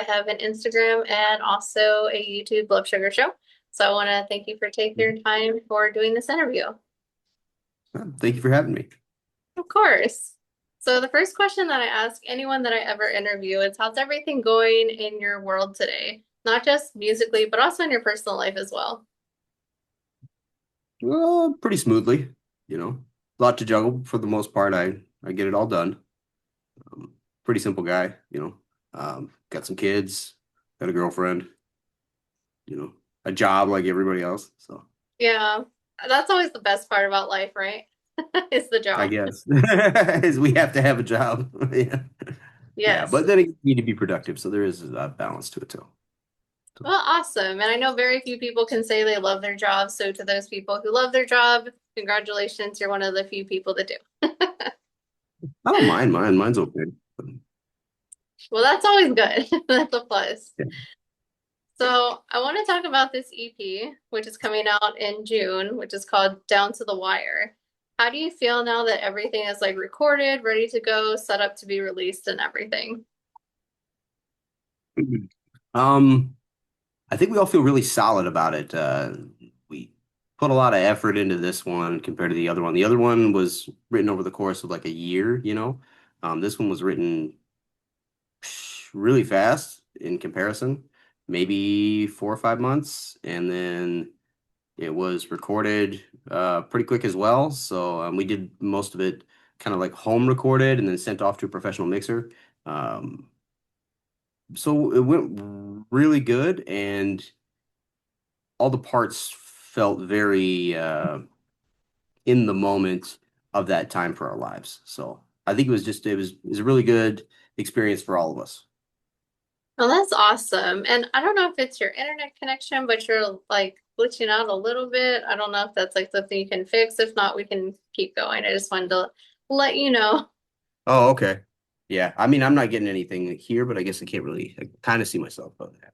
have an Instagram and also a YouTube Blood Sugar Show. So I want to thank you for taking your time for doing this interview. Thank you for having me. Of course. So the first question that I ask anyone that I ever interview is how's everything going in your world today? Not just musically, but also in your personal life as well. Pretty smoothly, A lot to juggle for the most part. I get it all done. Pretty simple guy. Got some kids, got a girlfriend, a job like everybody else. So Yeah, that's always the best part about life, right? Is the I job. guess is we have to have a job. Yeah. Yeah, Yes. but then you need to be productive, so there is a balance to it too. So, Well, awesome. And I know very few people can say they love their job. So to those people who love their job, congratulations, you're one of the few people that do. I don't mind mine. Mine's okay. But, Well, that's always good. That's a plus. yeah. So I want to talk about this EP, which is coming out in June, which is called Down to the Wire. How do you feel now that everything is like recorded, ready to go, set up to be released and everything? Um, I think we all feel really solid about it. We put a lot of effort into this one compared to the other one. The other one was written over the course of like a year. This one was written really fast in comparison, maybe 4 or 5 months, and then it was recorded pretty quick as well. So we did most of it kind of like home recorded and then sent off to a professional mixer. Um, so it went really good, and all the parts felt very in the moment of that time for our lives. So I think it was a really good experience for all of us. Well, that's awesome. And I don't know if it's your internet connection, but you're like glitching out a little bit. I don't know if that's like something you can fix. If not, we can keep going. I just wanted to let you know. Oh, okay. Yeah. I mean, I'm not getting anything here, but I guess I can't really I kind of see myself on that.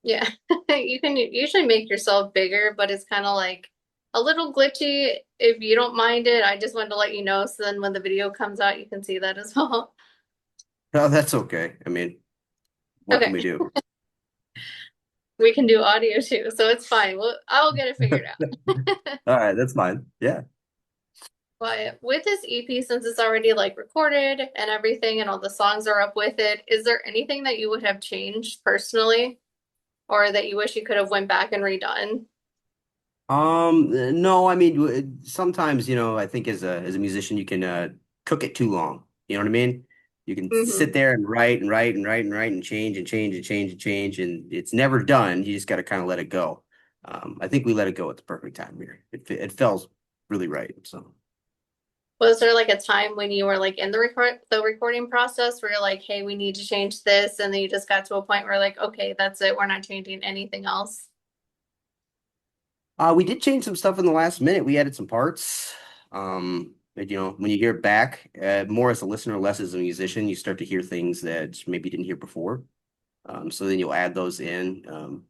Yeah. You can usually make yourself bigger, but it's kind of like a little glitchy. If you don't mind it, I just wanted to let you know. So then when the video comes out, you can see that as well. Oh, that's okay. I mean, what can Okay. we do? We can do audio too, so it's fine. I'll get it figured out. All right, that's fine. Yeah. But with this EP, since it's already like recorded and everything, and all the songs are up with it, is there anything that you would have changed personally, or that you wish you could have went back and redone? No, I mean, sometimes, I think as a musician, you can cook it too long. You know what I mean? You can sit Hmm. there and write and write and write and write and change and change and change and change, and it's never done. You just got to kind of let it go. I think we let it go at the perfect time here. It felt really right. So, Was there like a time when you were like in the recording process where you're like, hey, we need to change this, and then you just got to a point where like, okay, that's it, we're not changing anything else? we did change some stuff in the last minute. We added some parts. But, when you hear it back, more as a listener, less as a musician, you start to hear things that maybe you didn't hear before. So then you'll add those in.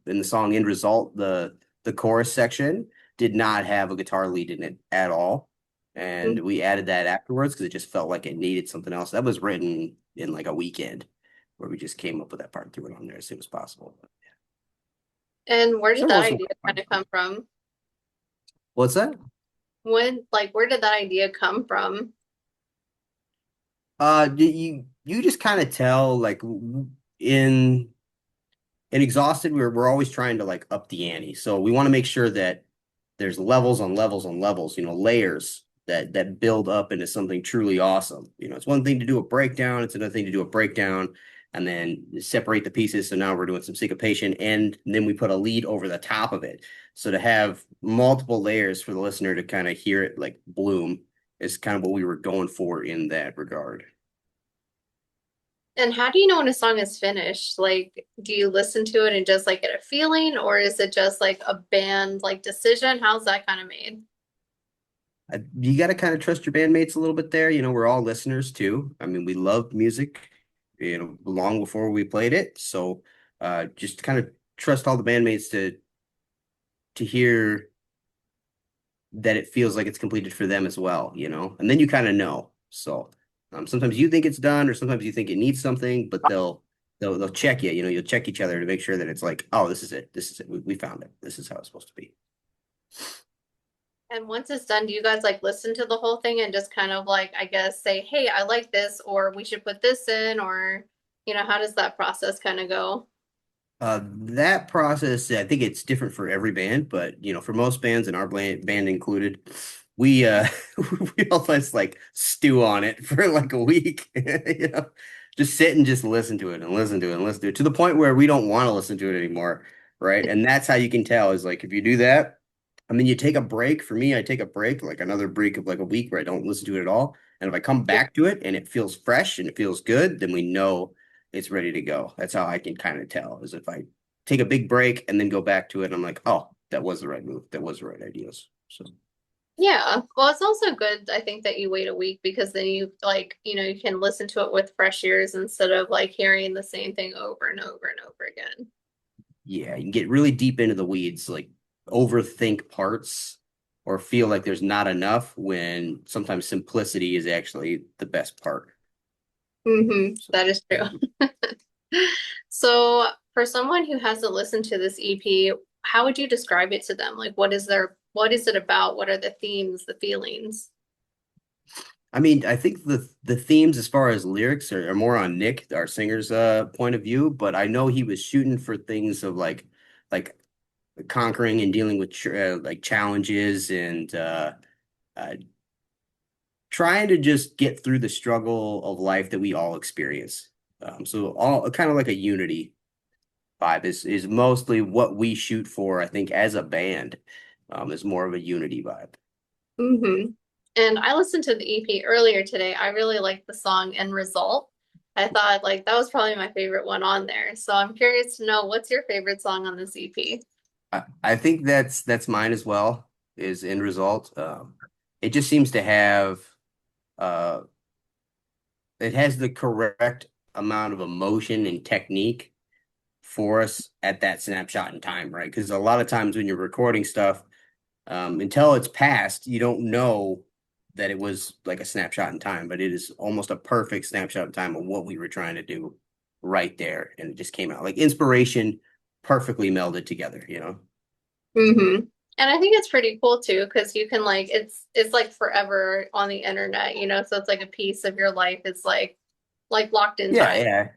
In the song End Result, the chorus section did not have a guitar lead in it at all. And we added that afterwards because it just felt like it needed something else. That was written in like a weekend where we just came up with that part and threw it on there as soon as possible. And where So did there that was some idea kind of fun. come from? What's that? Where did that idea come from? You just kind of tell like in in Exhausted, we're always trying to like up the ante. So we want to make sure that there's levels on levels on levels, layers that build up into something truly awesome. It's one thing to do a breakdown, it's another thing to do a breakdown and then separate the pieces. So now we're doing some syncopation and then we put a lead over the top of it. So to have multiple layers for the listener to kind of hear it like bloom is kind of what we were going for in that regard. And how do you know when a song is finished? Like, do you listen to it and just like get a feeling, or is it just like a band like decision? How's that kind of made? You got to kind of trust your bandmates a little bit there. We're all listeners too. I mean, we love music, long before we played it. So just kind of trust all the bandmates to hear that it feels like it's completed for them as well. And then you kind of know. So sometimes you think it's done, or sometimes you think it needs something, but they'll check you, you'll check each other to make sure that it's like, oh, this is it. This is it. We found it. This is how it's supposed to be. And once it's done, do you guys like listen to the whole thing and just kind of like, I guess, say, hey, I like this, or we should put this in, or, how does that process kind of go? That process, I think it's different for every band, but for most bands and our band included, we we almost like stew on it for like a week, just sit and just listen to it and listen to it and listen to it to the point where we don't want to listen to it anymore, right? And that's how you can tell is like if you do that, and then you take a break. For me, I take a break, like another break of like a week where I don't listen to it at all. And if I come Yeah. back to it and it feels fresh and it feels good, then we know it's ready to go. That's how I can kind of tell is if I take a big break and then go back to it, I'm like, oh, that was the right move. That was the right ideas. So Yeah. Well, it's also good, I think, that you wait a week because then you like, you can listen to it with fresh ears instead of like hearing the same thing over and over and over again. yeah, you can get really deep into the weeds, like overthink parts or feel like there's not enough when sometimes simplicity is actually the best part. So That is true. So, for someone who hasn't listened to this EP, how would you describe it to them? Like, what is it about? What are the themes, the feelings? I mean, I think the themes as far as lyrics are more on Nick, our singer's point of view, but I know he was shooting for things of like conquering and dealing with like challenges and uh trying to just get through the struggle of life that we all experience. So all kind of like a unity vibe is mostly what we shoot for, I think, as a band, is more of a unity vibe. hmm And I listened to the EP earlier today. I really liked the song End Result. I thought like that was probably my favorite one on there. So I'm curious to know what's your favorite song on this EP? I think that's mine as well, is end result. It just seems to have uh it has the correct amount of emotion and technique for us at that snapshot in time, right? Because a lot of times when you're recording stuff, until it's passed, you don't know that it was like a snapshot in time, but it is almost a perfect snapshot in time of what we were trying to do right there. And it just came out like inspiration perfectly melded together. hmm And I think it's pretty cool too, because you can like it's like forever on the internet, so it's like a piece of your life. It's like locked in Yeah, time, yeah.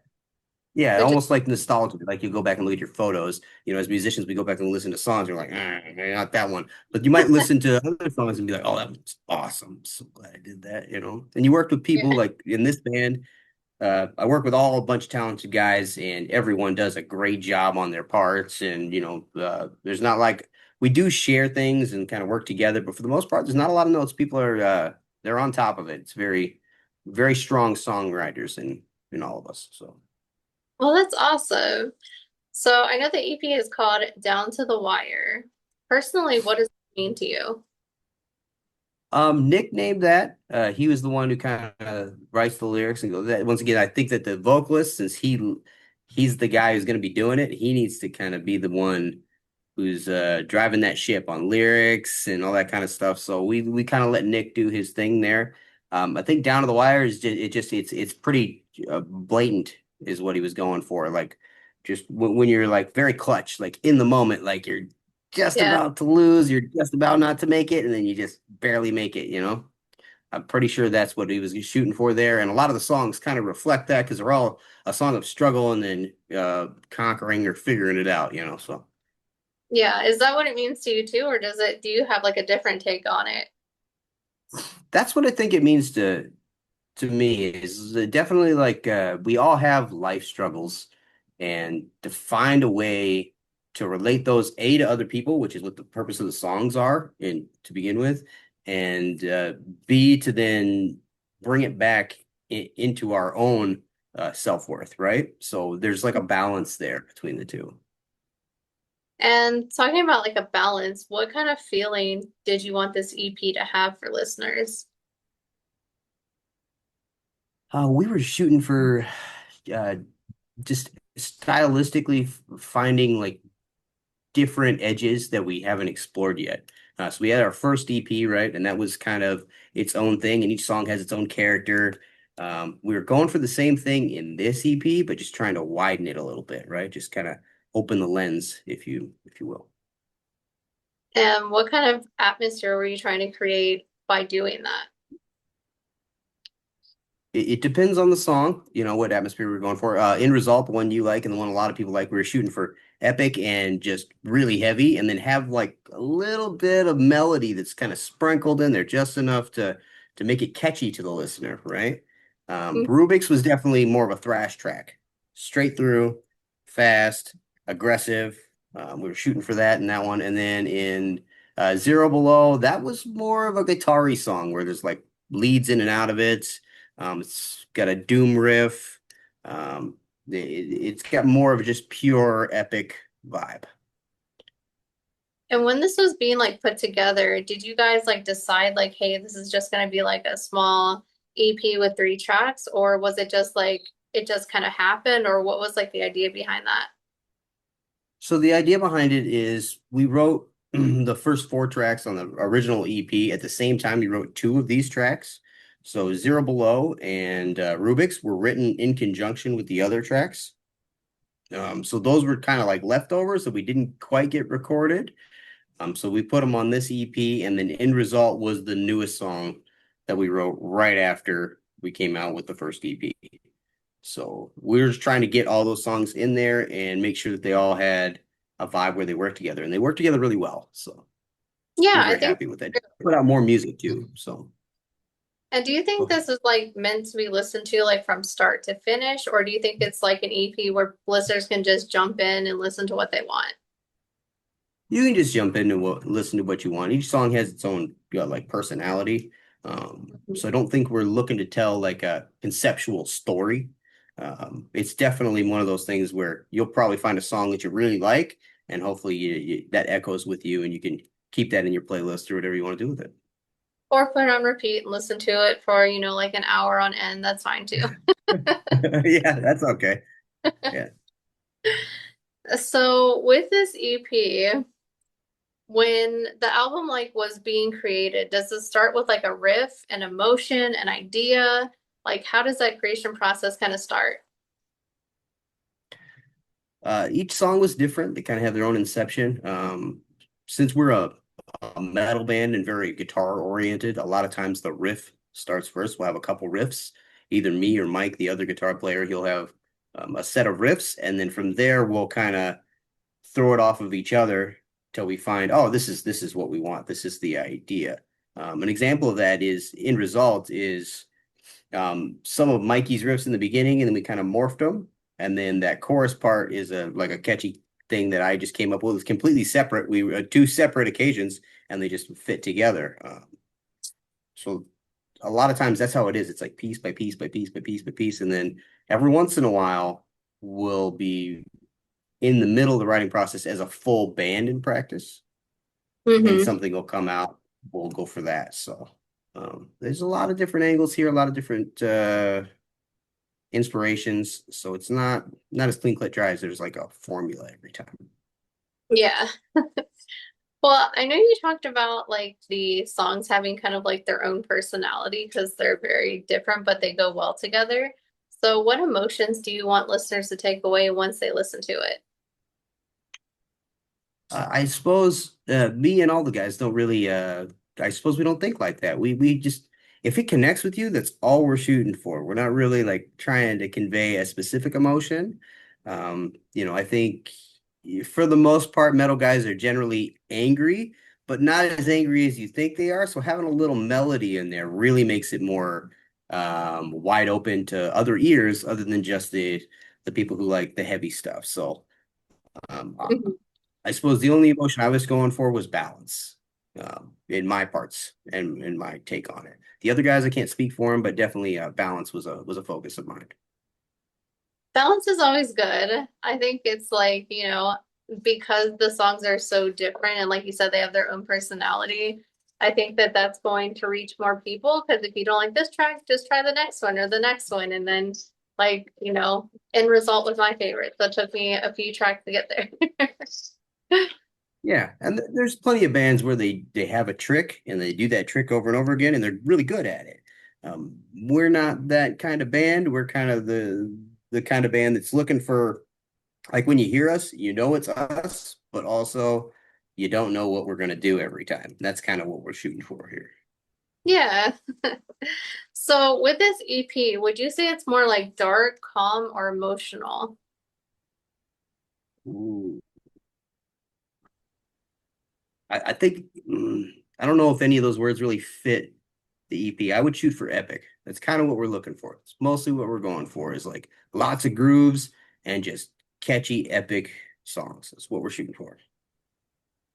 Yeah, which is almost like nostalgia. Like you go back and look at your photos. As musicians, we go back and listen to songs. You're like, not that one. But you might listen to other songs and be like, oh, that was awesome. I'm so glad I did that. And you worked with people yeah. like in this band. I work with all a bunch of talented guys, and everyone does a great job on their parts. And there's not like we do share things and kind of work together, but for the most part, there's not a lot of notes. People are they're on top of it. It's very, very strong songwriters in all of us. So. Well, that's awesome. So I know the EP is called Down to the Wire. Personally, what does it mean to you? Nick named that. He was the one who kind of writes the lyrics and goes that once again, I think that the vocalist, since he's the guy who's gonna be doing it, he needs to kind of be the one who's driving that ship on lyrics and all that kind of stuff. So we kind of let Nick do his thing there. I think Down to the Wire is it's pretty blatant is what he was going for. Like just when you're like very clutch, like in the moment, like you're just Yeah. about to lose, you're just about not to make it, and then you just barely make it. I'm pretty sure that's what he was shooting for there. And a lot of the songs kind of reflect that because they're all a song of struggle and then conquering or figuring it out. So Yeah. Is that what it means to you too, or do you have like a different take on it? that's what I think it means to me is definitely like we all have life struggles and to find a way to relate those A to other people, which is what the purpose of the songs are and to begin with, and B to then bring it back into our own self-worth, right? So there's like a balance there between the two. And talking about like a balance, what kind of feeling did you want this EP to have for listeners? We were shooting for uh, just stylistically finding like different edges that we haven't explored yet. So we had our first EP, right? And that was kind of its own thing, and each song has its own character. We were going for the same thing in this EP, but just trying to widen it a little bit, right? Just kind of open the lens, if you will. And what kind of atmosphere were you trying to create by doing that? It depends on the song, what atmosphere we're going for. In result, the one you like and the one a lot of people like, we were shooting for epic and just really heavy, and then have like a little bit of melody that's kind of sprinkled in there, just enough to make it catchy to the listener, right? Mm. Rubik's was definitely more of a thrash track, straight through, fast, aggressive. We were shooting for that in that one, and then in Zero Below, that was more of a guitar-y song where there's like leads in and out of it. It's got a doom riff. It's got more of just pure epic vibe. And when this was being like put together, did you guys like decide like, hey, this is just gonna be like a small EP with 3 tracks, or was it just like it just kind of happened, or what was like the idea behind that? So the idea behind it is we wrote the first 4 tracks on the original EP at the same time we wrote 2 of these tracks. So Zero Below and Rubik's were written in conjunction with the other tracks. So those were kind of like leftovers that we didn't quite get recorded. So we put them on this EP, and then end result was the newest song that we wrote right after we came out with the first EP. So we're just trying to get all those songs in there and make sure that they all had a vibe where they work together, and they work together really well. So Yeah, we're I very think. happy with that. Put out more music too. So And do you go think ahead. this is like meant to be listened to like from start to finish, or do you think it's like an EP where listeners can just jump in and listen to what they want? You can just jump in and listen to what you want. Each song has its own like personality. So I don't think we're looking to tell like a conceptual story. It's definitely one of those things where you'll probably find a song that you really like, and hopefully that echoes with you, and you can keep that in your playlist or whatever you want to do with it. Or put it on repeat and listen to it for, like an hour on end. That's fine too. Yeah, that's okay. Yeah. So with this EP, when the album like was being created, does it start with like a riff, an emotion, an idea? Like how does that creation process kind of start? Each song was different. They kind of have their own inception. Since we're a metal band and very guitar oriented, a lot of times the riff starts first. We'll have a couple riffs, either me or Mike, the other guitar player, he'll have a set of riffs, and then from there we'll kind of throw it off of each other till we find, oh, this is what we want. This is the idea. An example of that is in result is some of Mikey's riffs in the beginning, and then we kind of morphed them. And then that chorus part is a like a catchy thing that I just came up with. It's completely separate. We were 2 separate occasions, and they just fit together. So a lot of times that's how it is. It's like piece by piece by piece by piece by piece, and then every once in a while we'll be in the middle of the writing process as a full band in practice, and Hmm. something will come out. We'll go for that. So there's a lot of different angles here, a lot of different inspirations. So it's not as clean cut dry as there's like a formula every time. Yeah. Well, I know you talked about like the songs having kind of like their own personality because they're very different, but they go well together. So, what emotions do you want listeners to take away once they listen to it? I suppose me and all the guys don't really. I suppose we don't think like that. We just if it connects with you, that's all we're shooting for. We're not really like trying to convey a specific emotion. I think for the most part, metal guys are generally angry, but not as angry as you think they are. So having a little melody in there really makes it more wide open to other ears, other than just the people who like the heavy stuff. So. Um, Mhm. I suppose the only emotion I was going for was balance, in my parts and in my take on it. The other guys I can't speak for them, but definitely balance was a focus of mine. Balance is always good. I think it's like, because the songs are so different and like you said, they have their own personality. I think that that's going to reach more people because if you don't like this track, just try the next one or the next one. And then, like, end result was my favorite. So it took me a few tracks to get there. Yeah, and there's plenty of bands where they have a trick and they do that trick over and over again, and they're really good at it. We're not that kind of band. We're kind of the kind of band that's looking for like when you hear us, you know it's us, but also you don't know what we're gonna do every time. That's kind of what we're shooting for here. Yeah. So with this EP, would you say it's more like dark, calm, or emotional? Ooh. I think I don't know if any of those words really fit the EP. I would shoot for epic. That's kind of what we're looking for. It's mostly what we're going for is like lots of grooves and just catchy, epic songs. That's what we're shooting for.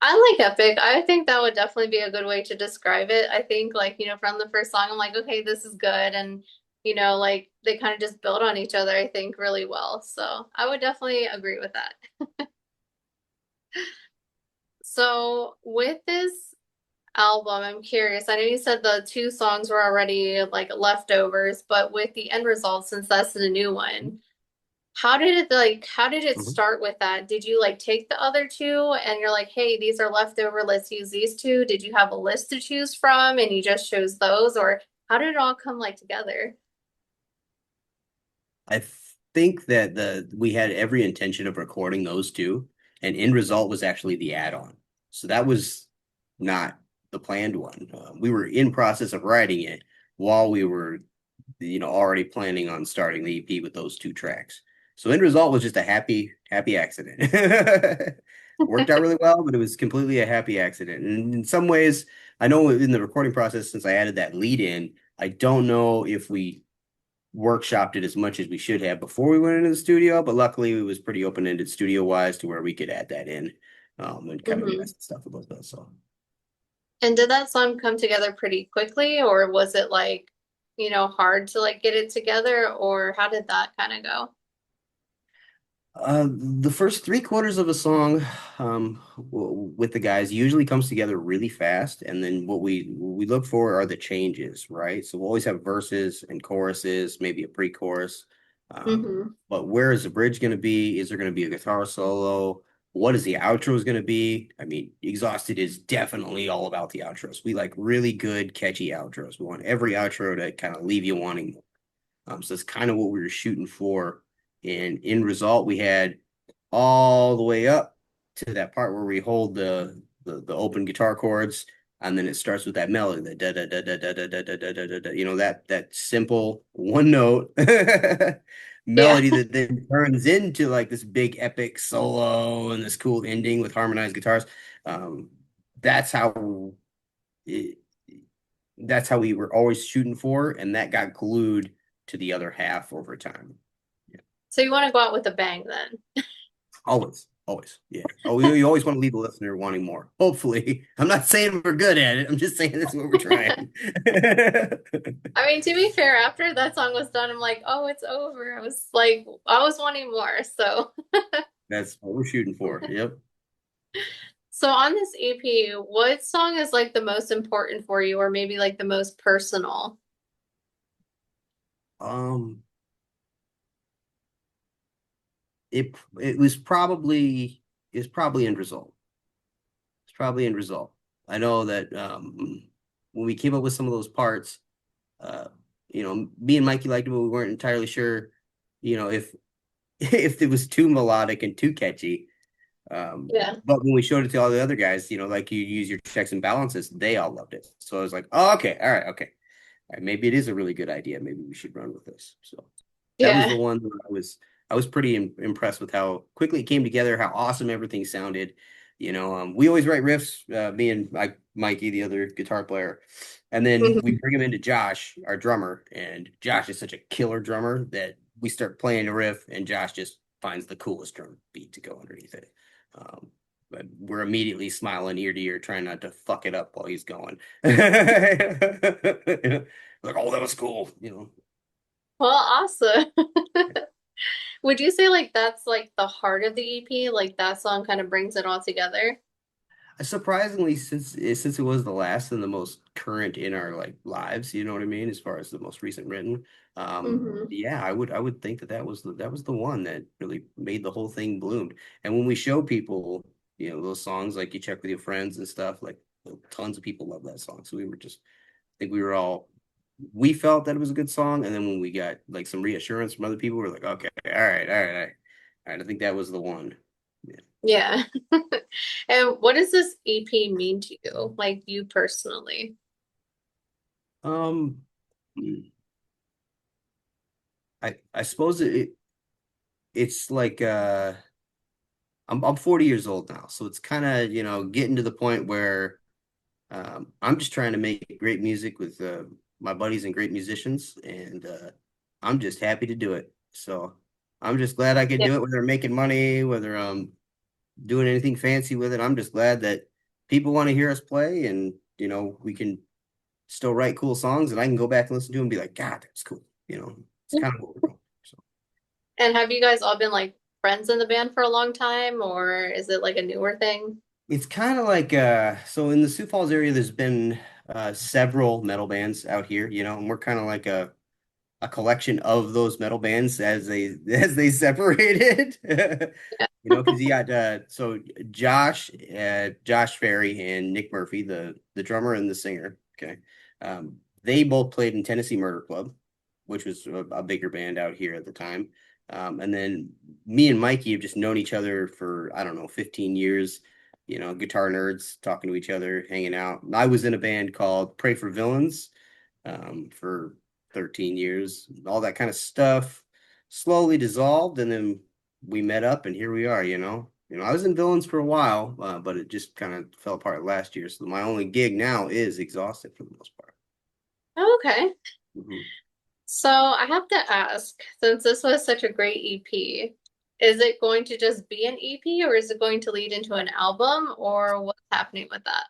I like epic. I think that would definitely be a good way to describe it. I think like, from the first song, I'm like, okay, this is good. And, like they kind of just build on each other, I think, really well. So I would definitely agree with that. So with this album, I'm curious. I know you said the two songs were already like leftovers, but with the end result, since that's the new one, how did it Mhm. start with that? Did you like take the other two and you're like, hey, these are leftover, let's use these two? Did you have a list to choose from and you just chose those? Or how did it all come like together? I think that the we had every intention of recording those two, and end result was actually the add-on. So that was not the planned one. We were in process of writing it while we were, already planning on starting the EP with those two tracks. So end result was just a happy accident. Worked out really well, but it was completely a happy accident. And in some ways, I know in the recording process, since I added that lead in, I don't know if we workshopped it as much as we should have before we went into the studio, but luckily it was pretty open-ended studio-wise to where we could add that in and kind of Hmm. mess stuff a little bit. So And did that song come together pretty quickly, or was it like, hard to like get it together, or how did that kind of go? the first three-quarters of a song with the guys usually comes together really fast, and then what we look for are the changes, right? So we'll always have verses and choruses, maybe a pre-chorus. Hmm. But where is the bridge going to be? Is there going to be a guitar solo? What is the outro is going to be? I mean, Exhausted is definitely all about the outros. We like really good, catchy outros. We want every outro to kind of leave you wanting more. So that's kind of what we were shooting for. And in result, we had all the way up to that part where we hold the open guitar chords, and then it starts with that melody, the da da da da da da da da da da da da. That simple one note Yeah. melody that then turns into like this big epic solo and this cool ending with harmonized guitars. Um, that's how it, that's how we were always shooting for, and that got glued to the other half over time. Yeah. So you want to go out with a bang then? Always, always. Yeah. Oh, you always want to leave the listener wanting more. Hopefully. I'm not saying we're good at it. I'm just saying this is what we're trying. I mean, to be fair, after that song was done, I'm like, oh, it's over. I was like, I was wanting more. That's what we're shooting for. Yep. So on this EP, what song is like the most important for you, or maybe like the most personal? Um, it was probably is probably end result. It's probably end result. I know that when we came up with some of those parts, uh, me and Mikey liked it, but we weren't entirely sure, if if it was too melodic and too catchy. Yeah. But when we showed it to all the other guys, like you use your checks and balances, they all loved it. So I was like, oh, okay, all right, okay. All right, maybe it is a really good idea. Maybe we should run with this. So that was Yeah. the one that I was pretty impressed with how quickly it came together, how awesome everything sounded. We always write riffs, me and Mikey, the other guitar player, and then we Mhm. bring him into Josh, our drummer, and Josh is such a killer drummer that we start playing a riff, and Josh just finds the coolest drum beat to go underneath it. Um, but we're immediately smiling ear to ear, trying not to fuck it up while he's going. Like, oh, that was cool. Well, awesome. Would you say like that's like the heart of the EP? Like that song kind of brings it all together? Surprisingly, since it was the last and the most current in our like lives, you know what I mean, as far as the most recent written, Hmm. yeah, I would think that that was the one that really made the whole thing bloomed. And when we show people, those songs, like you check with your friends and stuff, like tons of people love that song. So we were just, I think we were all we felt that it was a good song, and then when we got like some reassurance from other people, we're like, okay, all right, all right, all right, all right. I think that was the one. Yeah. Yeah. And what does this EP mean to you, like you personally? Um, I suppose it's like I'm 40 years old now, so it's kind of, getting to the point where I'm just trying to make great music with my buddies and great musicians, and I'm just happy to do it. So I'm just glad I could Yeah. do it, whether I'm making money, whether I'm doing anything fancy with it. I'm just glad that people want to hear us play, and we can still write cool songs, and I can go back and listen to them and be like, God, that's cool. It's kind of what we're going. So. And have you guys all been like friends in the band for a long time, or is it like a newer thing? It's kind of like so in the Sioux Falls area, there's been several metal bands out here, and we're kind of like a collection of those metal bands as they as they separated. Yeah. Because you got Josh Ferry and Nick Murphy, the drummer and the singer. Okay. They both played in Tennessee Murder Club, which was a bigger band out here at the time. And then me and Mikey have just known each other for, I don't know, 15 years, guitar nerds talking to each other, hanging out. I was in a band called Pray for Villains for 13 years. All that kind of stuff slowly dissolved, and then we met up, and here we are. I was in Villains for a while, but it just kind of fell apart last year. So my only gig now is Exhausted for the most part. Oh, okay. Mhm. So I have to ask, since this was such a great EP, is it going to just be an EP or is it going to lead into an album or what's happening with that?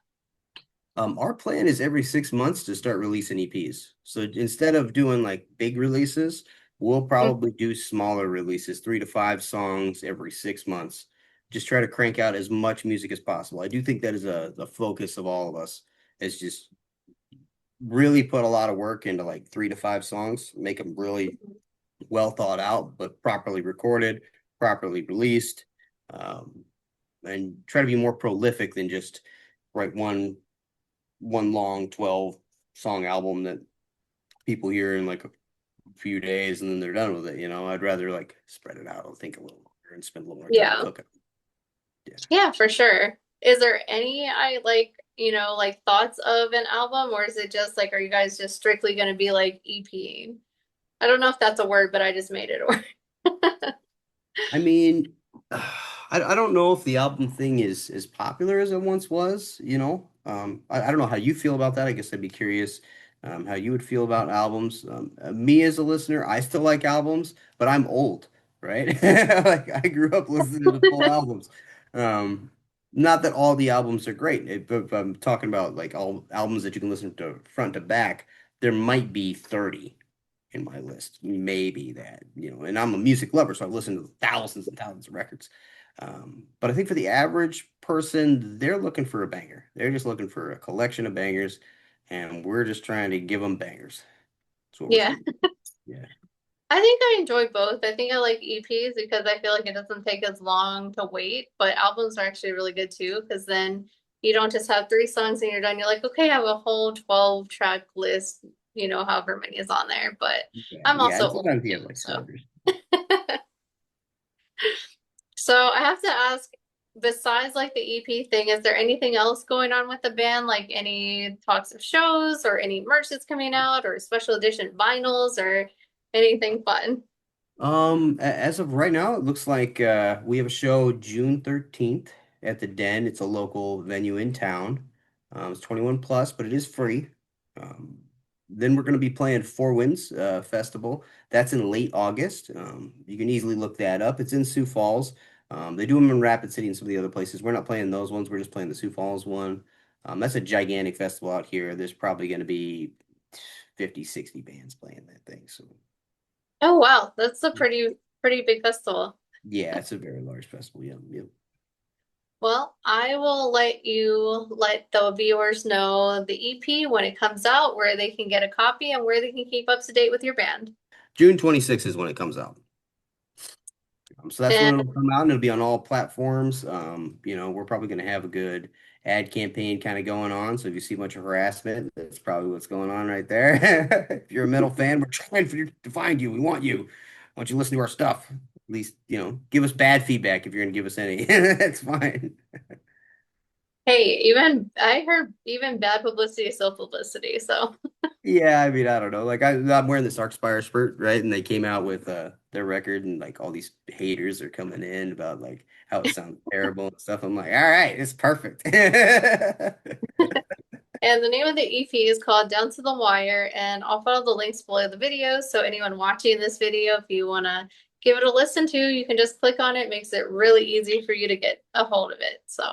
Our plan is every 6 months to start releasing EPs. So instead of doing like big releases, we'll Mm. probably do smaller releases, 3 to 5 songs every 6 months. Just try to crank out as much music as possible. I do think that is the focus of all of us, is just really put a lot of work into like 3 to 5 songs, make them really well thought out, but properly recorded, properly released, um, and try to be more prolific than just write one long 12 song album that people hear in like a few days and then they're done with it. I'd rather like spread it out and think a little longer and spend a little more time Yeah. cooking. Yeah. Yeah, for sure. Is there any I like, like thoughts of an album or is it just like are you guys just strictly going to be like EPing? I don't know if that's a word, but I just made it a word. I mean, I don't know if the album thing is as popular as it once was. I don't know how you feel about that. I guess I'd be curious how you would feel about albums. Me as a listener, I still like albums, but I'm old, right? Like I grew up listening to full albums. Um, Not that all the albums are great. If I'm talking about like all albums that you can listen to front to back, there might be 30 in my list. Maybe that, and I'm a music lover, so I've listened to thousands and thousands of records. But I think for the average person, they're looking for a banger. They're just looking for a collection of bangers, and we're just trying to give them bangers. That's what we're Yeah. shooting. Yeah. I think I enjoy both. I think I like EPs because I feel like it doesn't take as long to wait, but albums are actually really good too because then you don't just have three songs and you're done. You're like, okay, I have a whole 12 track list, however many is on there. But Yeah. I'm Yeah. also And old sometimes you too, have like so. starters. So I have to ask, besides like the EP thing, is there anything else going on with the band? Like any talks of shows or any merch that's coming out or special edition vinyls or anything fun? As of right now, it looks like we have a show June 13th at the Den. It's a local venue in town. It's 21 plus, but it is free. Um, then we're going to be playing Four Winds Festival. That's in late August. You can easily look that up. It's in Sioux Falls. They do them in Rapid City and some of the other places. We're not playing those ones. We're just playing the Sioux Falls one. That's a gigantic festival out here. There's probably going to be 50, 60 bands playing that thing. So. Oh wow, that's a pretty big festival. Yeah, it's a very large festival. Yeah, yeah. Well, I will let you let the viewers know the EP when it comes out, where they can get a copy and where they can keep up to date with your band. June 26th is when it comes out. So that's when And it'll come out and it'll be on all platforms. We're probably going to have a good ad campaign kind of going on. So if you see a bunch of harassment, that's probably what's going on right there. If you're a metal fan, we're trying to find you. We want you. I want you to listen to our stuff. At least, give us bad feedback if you're going to give us any. That's fine. Hey, even I heard even bad publicity is still publicity. So Yeah, I mean, I don't know. Like I'm wearing this Spire shirt, right? And they came out with their record, and like all these haters are coming in about like how it sounds terrible and stuff. I'm like, all right, it's perfect. and the name of the EP is called Down to the Wire, and I'll follow the links below the video. So anyone watching this video, if you want to give it a listen to, you can just click on it. It makes it really easy for you to get a hold of it. So